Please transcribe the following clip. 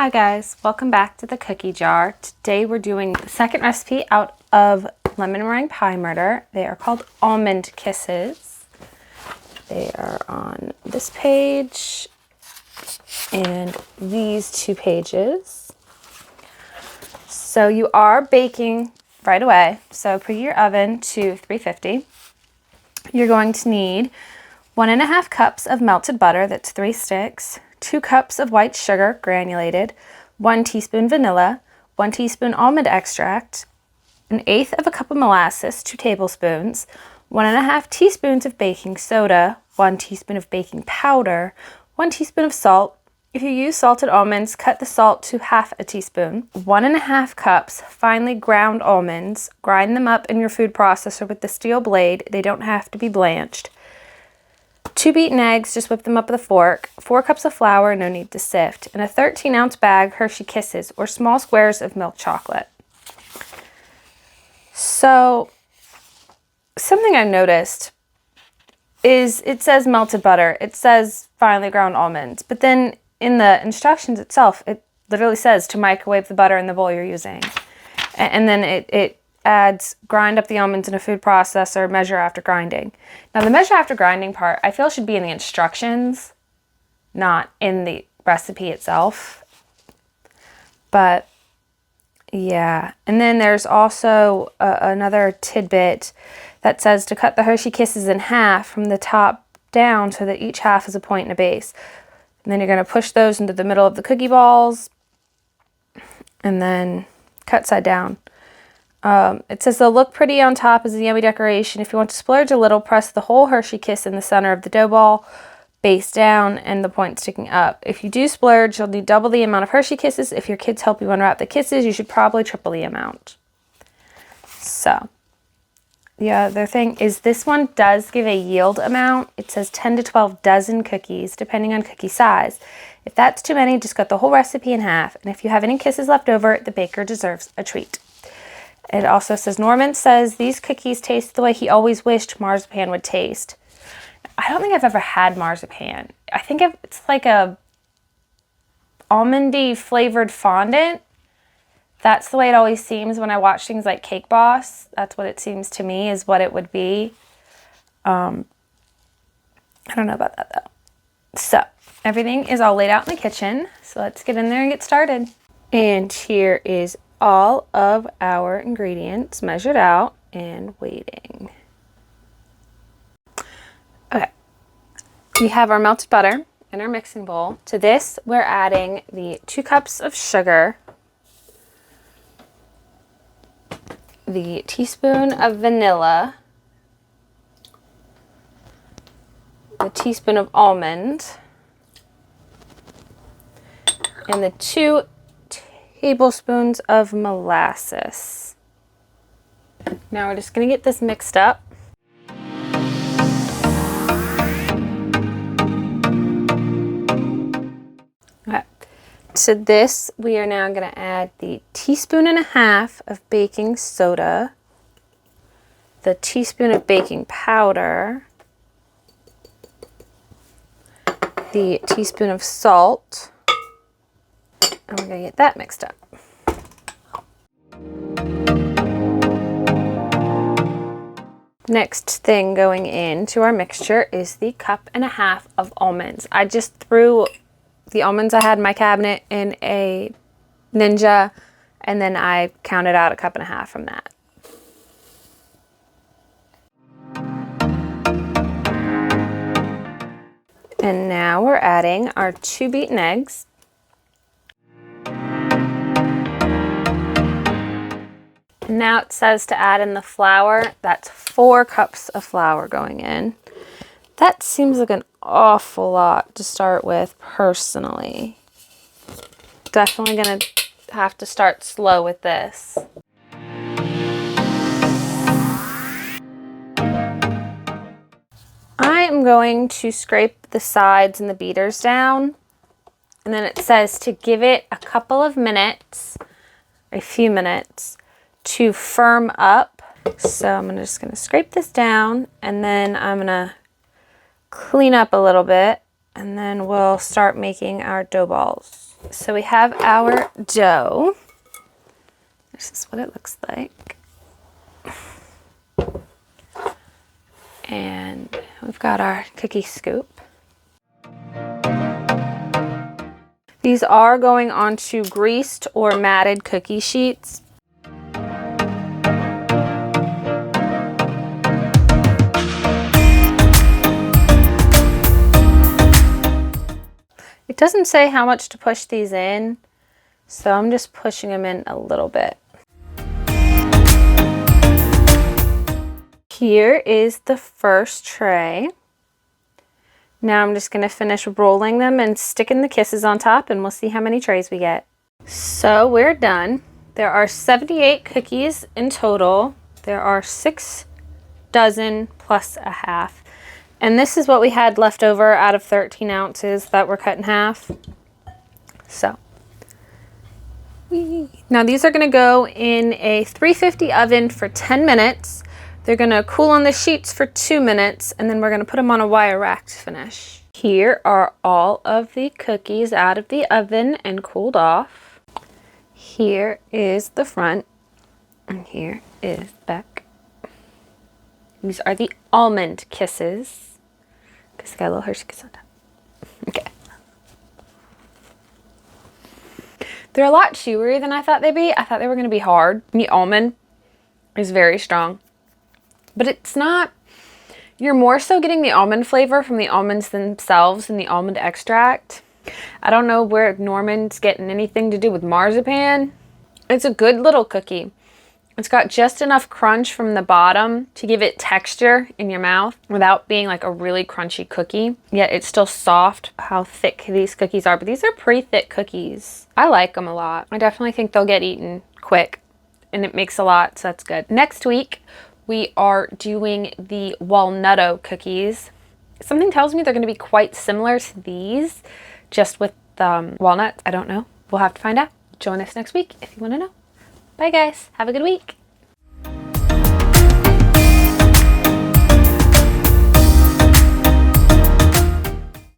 Hi guys, welcome back to the cookie jar. Today we're doing the second recipe out of Lemon Meringue Pie Murder. They are called Almond Kisses. They are on this page and these two pages. So you are baking right away. So put your oven to 350. You're going to need 1.5 cups of melted butter, that's 3 sticks, 2 cups of white sugar, granulated, 1 teaspoon vanilla, 1 teaspoon almond extract, 1/8 of a cup of molasses, 2 tablespoons, 1.5 teaspoons of baking soda, 1 teaspoon of baking powder, 1 teaspoon of salt. If you use salted almonds, cut the salt to 1/2 teaspoon, 1.5 cups finely ground almonds, grind them up in your food processor with the steel blade. They don't have to be blanched. 2 beaten eggs, just whip them up with a fork, 4 cups of flour, no need to sift, and a 13-ounce bag Hershey Kisses or small squares of milk chocolate. So, something I noticed is it says melted butter, it says finely ground almonds, but then in the instructions itself, it literally says to microwave the butter in the bowl you're using. And then it adds grind up the almonds in a food processor, measure after grinding. Now the measure after grinding part, I feel should be in the instructions, not in the recipe itself. But yeah, and then there's also another tidbit that says to cut the Hershey Kisses in half from the top down so that each half is a point and a base. And then you're going to push those into the middle of the cookie balls and then cut side down. It says they'll look pretty on top as a yummy decoration. If you want to splurge a little, press the whole Hershey Kiss in the center of the dough ball, base down, and the point sticking up. If you do splurge, you'll need double the amount of Hershey Kisses. If your kids help you unwrap the kisses, you should probably triple the amount. So, the other thing is this one does give a yield amount. It says 10 to 12 dozen cookies, depending on cookie size. If that's too many, just cut the whole recipe in half. And if you have any kisses left over, the baker deserves a treat. It also says, Norman says these cookies taste the way he always wished marzipan would taste. I don't think I've ever had marzipan. I think it's like a almondy flavored fondant. That's the way it always seems when I watch things like Cake Boss. That's what it seems to me is what it would be. I don't know about that though. So everything is all laid out in the kitchen. So let's get in there and get started. And here is all of our ingredients measured out and waiting. Okay, we have our melted butter in our mixing bowl. To this, we're adding the 2 cups of sugar, the teaspoon of vanilla, the teaspoon of almond, and the 2 tablespoons of molasses. Now we're just going to get this mixed up. Okay. To this, we are now going to add the 1.5 teaspoons of baking soda, the teaspoon of baking powder, the teaspoon of salt, and we're going to get that mixed up. Next thing going into our mixture is the 1.5 cups of almonds. I just threw the almonds I had in my cabinet in a Ninja, and then I counted out 1.5 cups from that. And now we're adding our 2 beaten eggs. Now it says to add in the flour. That's 4 cups of flour going in. That seems like an awful lot to start with personally. Definitely gonna have to start slow with this. I am going to scrape the sides and the beaters down. And then it says to give it a couple of minutes, a few minutes, to firm up. So I'm just going to scrape this down, and then I'm going to clean up a little bit, and then we'll start making our dough balls. So we have our dough. This is what it looks like. And we've got our cookie scoop. These are going onto greased or matted cookie sheets. It doesn't say how much to push these in, so I'm just pushing them in a little bit. Here is the first tray. Now I'm just going to finish rolling them and sticking the kisses on top, and we'll see how many trays we get. So we're done. There are 78 cookies in total. There are 6 dozen plus a half. And this is what we had left over out of 13 ounces that were cut in half. So, now these are going to go in a 350 oven for 10 minutes. They're going to cool on the sheets for 2 minutes, and then we're going to put them on a wire rack to finish. Here are all of the cookies out of the oven and cooled off. Here is the front, and here is the back. These are the almond kisses. Because I got a little Hershey kiss on top. Okay. They're a lot chewier than I thought they'd be. I thought they were going to be hard. The almond is very strong. But it's not. You're more so getting the almond flavor from the almonds themselves and the almond extract. I don't know where Norman's getting anything to do with marzipan. It's a good little cookie. It's got just enough crunch from the bottom to give it texture in your mouth without being like a really crunchy cookie. Yet it's still soft. How thick these cookies are, but these are pretty thick cookies. I like them a lot. I definitely think they'll get eaten quick, and it makes a lot, so that's good. Next week, we are doing the walnutto cookies. Something tells me they're going to be quite similar to these, just with walnuts. I don't know. We'll have to find out. Join us next week if you want to know. Bye guys. Have a good week.